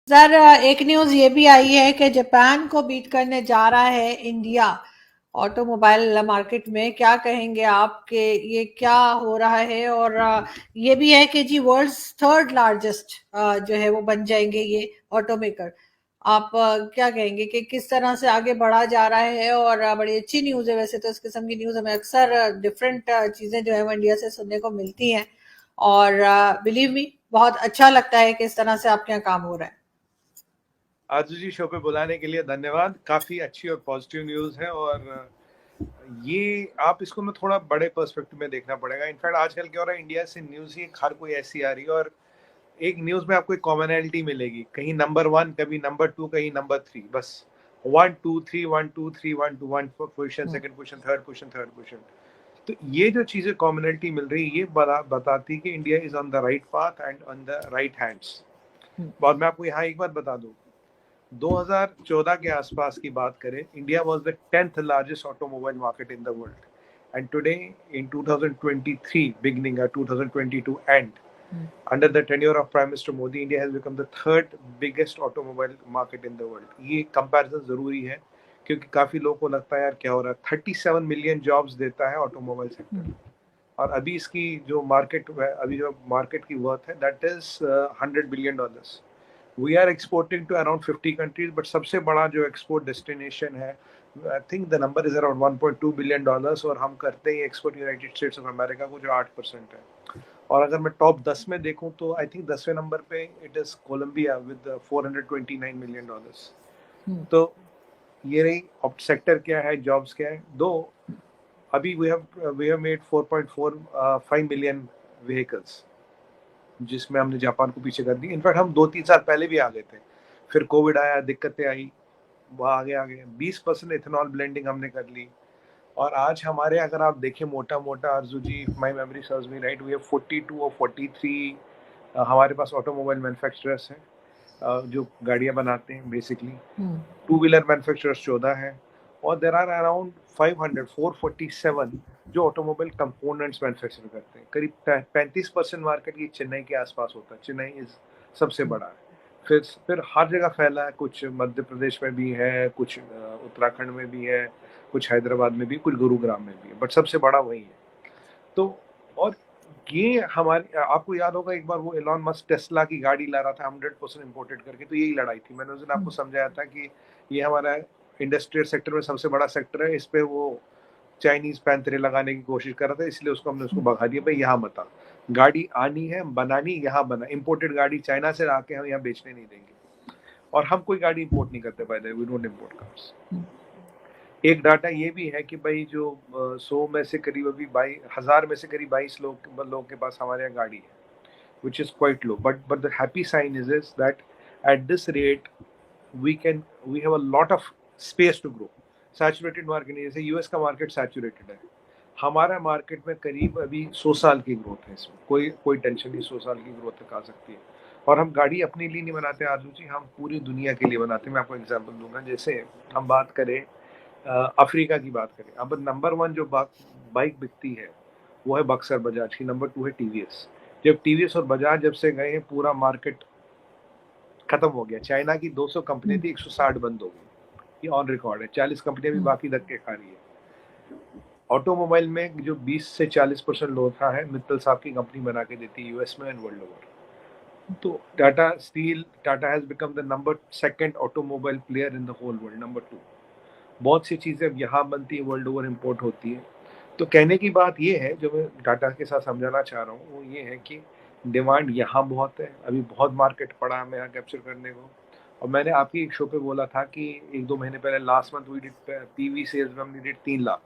Sir, एक news ये भी आई है कि जापान को बीट करने जा रहा है इंडिया ऑटोमोबाइल मार्केट में। क्या कहेंगे आप कि ये क्या हो रहा है? और ये भी है कि जी वर्ल्ड्स थर्ड लार्जेस्ट जो है वो बन जाएंगे ये ऑटोमेकर। आप क्या कहेंगे कि किस तरह से आगे बढ़ा जा रहा है? और बड़ी अच्छी न्यूज़ है। वैसे तो इस किस्म की न्यूज़ हमें अक्सर डिफरेंट चीज़ें जो है वो इंडिया से सुनने को मिलती हैं, और बिलीव मी बहुत अच्छा लगता है कि इस तरह से आपके यहाँ काम हो रहा है। आजू जी, शो पे बुलाने के लिए धन्यवाद। काफी अच्छी और पॉजिटिव न्यूज है, और ये आप इसको ना थोड़ा बड़े पर्सपेक्टिव में देखना पड़ेगा। इनफैक्ट आजकल क्या हो रहा है, इंडिया से न्यूज ही हर कोई ऐसी आ रही है, और एक न्यूज में आपको एक कॉमनैलिटी मिलेगी, कहीं नंबर 1, कभी नंबर 2, कहीं नंबर 3, बस 1 2 3 1 2 3 1 2 1 position, second position, third position, third position. तो ये जो चीजें कॉमनैलिटी मिल रही है, ये बताती है कि India is on the right path and on the right hands. और मैं आपको यहाँ एक बात बता दूं, 2014 के आसपास की बात करें, India was the 10th largest automobile market in the world, and today in 2023 beginning or 2022 end, under the tenure of Prime Minister Modi, India has become the third biggest automobile market in the world. ये comparison जरूरी है, क्योंकि काफी लोगों को लगता है यार क्या हो रहा है। 37 मिलियन जॉब्स देता है ऑटोमोबाइल सेक्टर, और अभी इसकी जो मार्केट है, अभी जो मार्केट की वर्थ है, that is $100 billion। We are exporting to around 50 countries, but सबसे बड़ा जो एक्सपोर्ट डेस्टिनेशन है, I think the number is around $1.2 billion, और हम करते हैं export United States of America को, जो 8% है। और अगर मैं टॉप 10 में देखूं तो आई थिंक 10वें नंबर पे it is Colombia with $429 million। तो ये रही। अब सेक्टर क्या है, जॉब्स क्या है, दो अभी we have made 4.45 million vehicles, जिसमें हमने जापान को पीछे कर दी। इनफैक्ट हम 2-3 साल पहले भी आ गए थे, फिर कोविड आया, दिक्कतें आई, वह आगे 20% इथेनॉल ब्लेंडिंग हमने कर ली। और आज हमारे, अगर आप देखें मोटा मोटा, Arju ji, my memory serves me right, we have 42 और 43 हमारे पास ऑटोमोबाइल मैन्युफैक्चरर्स हैं, जो गाड़ियां बनाते हैं बेसिकली। टू व्हीलर मैन्युफैक्चरर्स 14 हैं, और देर आर अराउंड 447 जो ऑटोमोबाइल कंपोनेंट्स मैन्युफैक्चर करते हैं। करीब 35% मार्केट ये चेन्नई के आसपास होता है। चेन्नई इज सबसे बड़ा है। फिर हर जगह फैला है, कुछ मध्य प्रदेश में भी है, कुछ उत्तराखंड में भी है, कुछ हैदराबाद में भी, कुछ गुरुग्राम में भी है, बट सबसे बड़ा वही है। तो और ये हमारी, आपको याद होगा एक बार वो एलॉन मस्क टेस्ला की गाड़ी ला रहा था 100% इम्पोर्टेड करके, तो यही लड़ाई थी। मैंने उस दिन आपको समझाया था कि ये हमारा इंडस्ट्रियल सेक्टर में सबसे बड़ा सेक्टर है, इस पे वो चाइनीज पैंतरे लगाने की कोशिश कर रहा था, इसलिए हमने उसको भगा दिया, भाई यहाँ मत आ, गाड़ी आनी है, बनानी यहाँ बना। इम्पोर्टेड गाड़ी चाइना से आके हम यहाँ बेचने नहीं देंगे, और हम कोई गाड़ी इंपोर्ट नहीं करते, by the way, we don't import cars. एक डाटा ये भी है कि भाई जो 100 में से करीब, अभी 1000 में से करीब 22 लोगों के पास हमारे यहाँ गाड़ी है, which is quite low. But the happy sign is that at this rate we have a lot of space to grow. Saturated market नहीं, जैसे यूएस का मार्केट सैचुरेटेड है, हमारा मार्केट में करीब अभी 100 साल की ग्रोथ है। इसमें कोई टेंशन नहीं, 100 साल की ग्रोथ तक आ सकती है। और हम गाड़ी अपने लिए नहीं बनाते आजू जी, हम पूरी दुनिया के लिए बनाते हैं। मैं आपको एग्जांपल दूंगा, जैसे हम बात करें अफ्रीका की बात करें, अब नंबर 1 जो बाइक बिकती है वो है बक्सर बजाज की, नंबर 2 है टीवीएस। जब टीवीएस और बजाज जब से गए हैं, पूरा मार्केट खत्म हो गया। चाइना की 200 कंपनी थी, 160 बंद हो गई, ये ऑन रिकॉर्ड है। 40 कंपनियां भी बाकी धक्के खा रही है। ऑटोमोबाइल में जो 20 से 40% लोहा है, मित्तल साहब की कंपनी बना के देती है यूएस में एंड वर्ल्ड ओवर। तो Tata has become the number 2nd automobile player in the whole world, number 2। बहुत सी चीजें अब यहाँ बनती है, वर्ल्ड ओवर इम्पोर्ट होती है। तो कहने की बात ये है, जो मैं टाटा के साथ समझाना चाह रहा हूँ, वो ये है कि डिमांड यहाँ बहुत है, अभी बहुत मार्केट पड़ा है हमें यहाँ कैप्चर करने को। और मैंने आपकी एक शो पे बोला था कि 1-2 महीने पहले, last month we did PV sales में हमने did 3 lakh,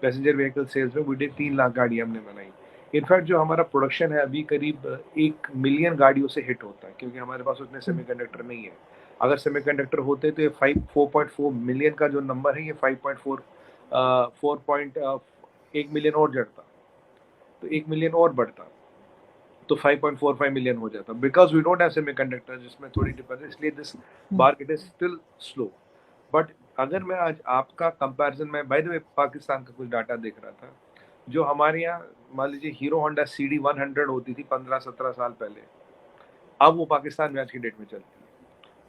passenger vehicle sales में वी डिड 3 लाख गाड़ी हमने बनाई। इनफैक्ट जो हमारा प्रोडक्शन है अभी करीब 1 मिलियन गाड़ियों से हिट होता है, क्योंकि हमारे पास उतने सेमीकंडक्टर नहीं है। अगर सेमीकंडक्टर होते तो ये 4.4 मिलियन का जो नंबर है, ये 1 मिलियन और जड़ता, तो 1 मिलियन और बढ़ता, तो 5.45 मिलियन हो जाता। Because we don't have semiconductor, जिसमें थोड़ी डिपेंडेंस, इसलिए this market is still slow. But अगर मैं आज आपका कंपैरिजन में, बाय द वे, पाकिस्तान का कुछ डाटा देख रहा था, जो हमारे यहाँ मान लीजिए हीरो होंडा CD 100 होती थी 15-17 साल पहले, अब वो पाकिस्तान में आज की डेट में चलती है।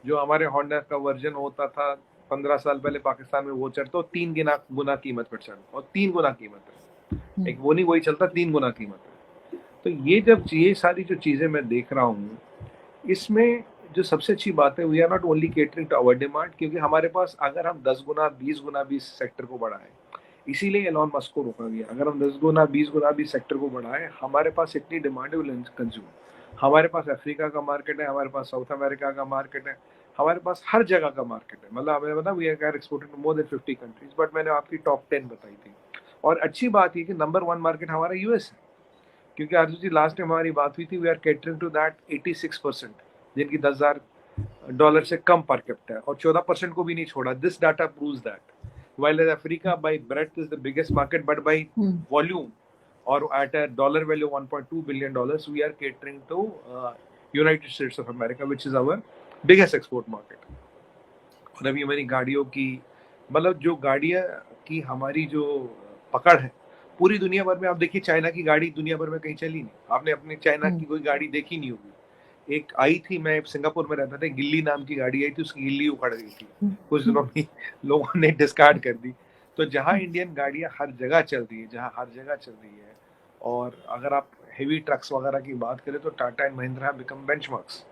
जो हमारे होंडा का वर्जन होता था 15 साल पहले पाकिस्तान में, वो चढ़ता तो 3 गुना कीमत पर चढ़ता, और 3 गुना कीमत है, एक वो नहीं वही चलता, 3 गुना कीमत है। तो ये सारी जो चीजें मैं देख रहा हूँ, इसमें जो सबसे अच्छी बात है, we are not only catering to our demand, क्योंकि हमारे पास अगर हम 10 गुना 20 गुना भी सेक्टर को बढ़ाएं, इसीलिए एलॉन मस्क को रोका गया, अगर हम 10 गुना 20 गुना भी सेक्टर को बढ़ाएं, हमारे पास इतनी डिमांड है, विल कंज्यूम। हमारे पास अफ्रीका का मार्केट है, हमारे पास साउथ अमेरिका का मार्केट है, हमारे पास हर जगह का मार्केट है। मतलब हमें पता we are exporting to more than 50 countries, but मैंने आपकी टॉप 10 बताई थी। और अच्छी बात ये कि नंबर 1 मार्केट हमारा यूएस है, क्योंकि आरजू जी लास्ट टाइम हमारी बात हुई थी, we are catering to that 86%, जिनकी $10,000 से कम पर कैपिटा है, और 14% को भी नहीं छोड़ा। This data proves that while Africa by breadth is the biggest market, but by volume or at a dollar value of $1.2 billion, we are catering to United States of America, which is our biggest export market. और अभी हमारी गाड़ियों की, मतलब जो गाड़ियाँ की हमारी जो पकड़ है पूरी दुनिया भर में, आप देखिए चाइना की गाड़ी दुनिया भर में कहीं चली नहीं, आपने अपने चाइना की कोई गाड़ी देखी नहीं होगी। एक आई थी, मैं सिंगापुर में रहता था, गिल्ली नाम की गाड़ी आई थी, उसकी गिल्ली उखड़ गई थी, कुछ दिनों में लोगों ने डिस्कार्ड कर दी। तो जहाँ इंडियन गाड़ियाँ हर जगह चल रही है, जहाँ हर जगह चल रही है, और अगर आप हेवी ट्रक्स वगैरह की बात करें तो Tata and Mahindra become benchmarks.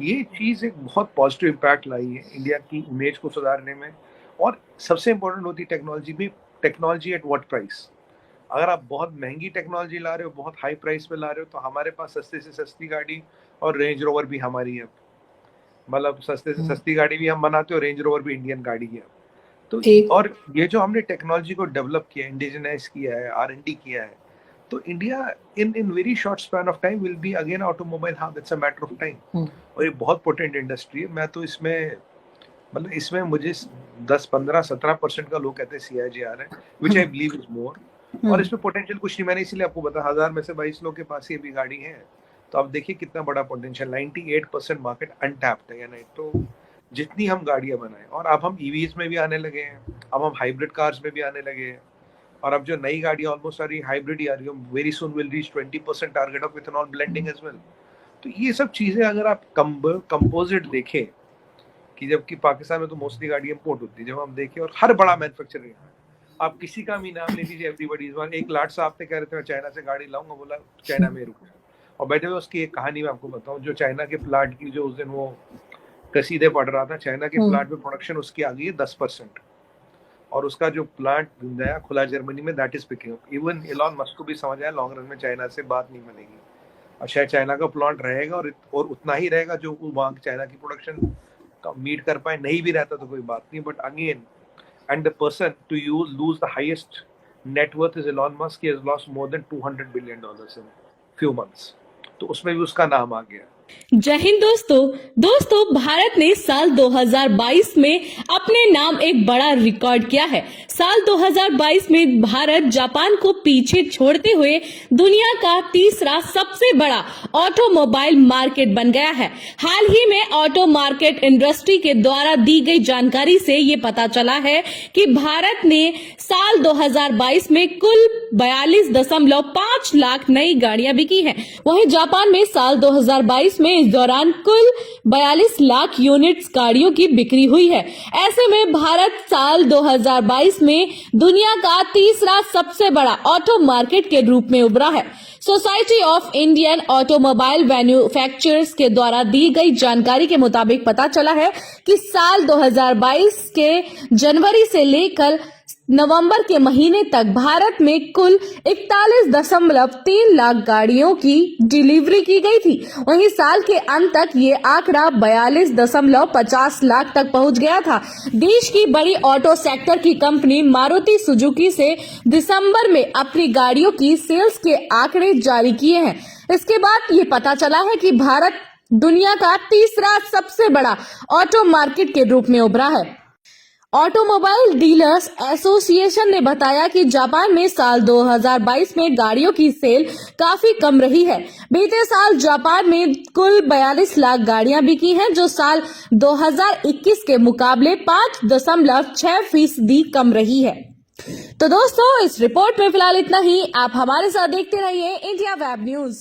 ये चीज एक बहुत पॉजिटिव इम्पैक्ट लाई है इंडिया की इमेज को सुधारने में। और सबसे इम्पोर्टेंट होती है टेक्नोलॉजी भी, टेक्नोलॉजी एट व्हाट प्राइस। अगर आप बहुत महंगी टेक्नोलॉजी ला रहे हो, बहुत हाई प्राइस पे ला रहे हो, तो हमारे पास सस्ते से सस्ती गाड़ी और रेंज रोवर भी हमारी है, मतलब सस्ते से सस्ती गाड़ी भी हम बनाते हो, रेंज रोवर भी इंडियन गाड़ी है। तो और ये जो हमने टेक्नोलॉजी को डेवलप किया, इंडिजिनाइज किया है, R&D किया है, तो India in very short span of time will be again automobile hub. It's a matter of time. और ये बहुत पोटेंट इंडस्ट्री है। मैं तो इसमें, मतलब इसमें मुझे 10-15-17% का लोग कहते हैं CIGR है, विच आई बिलीव इज मोर। और इसमें पोटेंशियल कुछ नहीं, मैंने इसीलिए आपको बताया 1000 में से 22 लोग के पास ही अभी गाड़ी है। तो आप देखिए कितना बड़ा पोटेंशियल, 98% मार्केट अनटैप्ड है। यानी तो जितनी हम गाड़ियां बनाएं, और अब हम EVs में भी आने लगे हैं, अब हम हाइब्रिड कार्स में भी आने लगे हैं, और अब जो नई गाड़ियां ऑलमोस्ट सारी हाइब्रिड ही आ रही है। Very soon will reach 20% target of ethanol blending as well. तो ये सब चीजें अगर आप कंपोजिट देखें, कि जबकि पाकिस्तान में तो मोस्टली गाड़ी इंपोर्ट होती है, जब हम देखें, और हर बड़ा मैन्युफैक्चरर है, आप किसी का भी नाम ले लीजिए, एवरीबॉडी इज वन। एक लाट साहब थे, कह रहे थे मैं चाइना से गाड़ी लाऊंगा, बोला चाइना में रुक जाओ। और बैठे हुए उसकी एक कहानी मैं आपको बताऊं, जो चाइना के प्लांट की, जो उस दिन वो कसीदे पढ़ रहा था, चाइना के प्लांट में प्रोडक्शन उसकी आ गई है 10%, और उसका जो प्लांट नया खुला जर्मनी में, that is picking up. Even Elon Musk को भी समझ आया लॉन्ग रन में चाइना से बात नहीं बनेगी, और शायद चाइना का प्लांट रहेगा, और उतना ही रहेगा जो वहाँ चाइना की प्रोडक्शन का मीट कर पाए। नहीं भी रहता तो कोई बात नहीं, but again, and the person to lose the highest net worth is Elon Musk. He has lost more than $200 billion in few months. तो उसमें भी उसका नाम आ गया। जय हिंद दोस्तों, भारत ने साल 2022 में अपने नाम एक बड़ा रिकॉर्ड किया है। साल 2022 में भारत जापान को पीछे छोड़ते हुए दुनिया का तीसरा सबसे बड़ा ऑटोमोबाइल मार्केट बन गया है। हाल ही में ऑटो मार्केट इंडस्ट्री के द्वारा दी गई जानकारी से ये पता चला है कि भारत ने साल 2022 में कुल 42.5 लाख नई गाड़ियां बिकी हैं। वहीं जापान में साल 2022 में इस दौरान कुल 42 लाख यूनिट्स गाड़ियों की बिक्री हुई है। ऐसे में भारत साल 2022 में दुनिया का तीसरा सबसे बड़ा ऑटो मार्केट के रूप में उभरा है। Society of Indian automobile manufacturers के द्वारा दी गई जानकारी के मुताबिक पता चला है कि साल 2022 के जनवरी से लेकर नवंबर के महीने तक भारत में कुल 41.3 लाख गाड़ियों की डिलीवरी की गई थी। वहीं साल के अंत तक ये आंकड़ा 42.50 लाख तक पहुंच गया था। देश की बड़ी ऑटो सेक्टर की कंपनी मारुति सुजुकी से दिसंबर में अपनी गाड़ियों की सेल्स के आंकड़े जारी किए हैं। इसके बाद ये पता चला है कि भारत दुनिया का तीसरा सबसे बड़ा ऑटो मार्केट के रूप में उभरा है। ऑटोमोबाइल डीलर्स एसोसिएशन ने बताया कि जापान में साल 2022 में गाड़ियों की सेल काफी कम रही है। बीते साल जापान में कुल 42 लाख गाड़ियां बिकी हैं, जो साल 2021 के मुकाबले 5.6% कम रही है। तो दोस्तों, इस रिपोर्ट में फिलहाल इतना ही। आप हमारे साथ देखते रहिए इंडिया वेब न्यूज।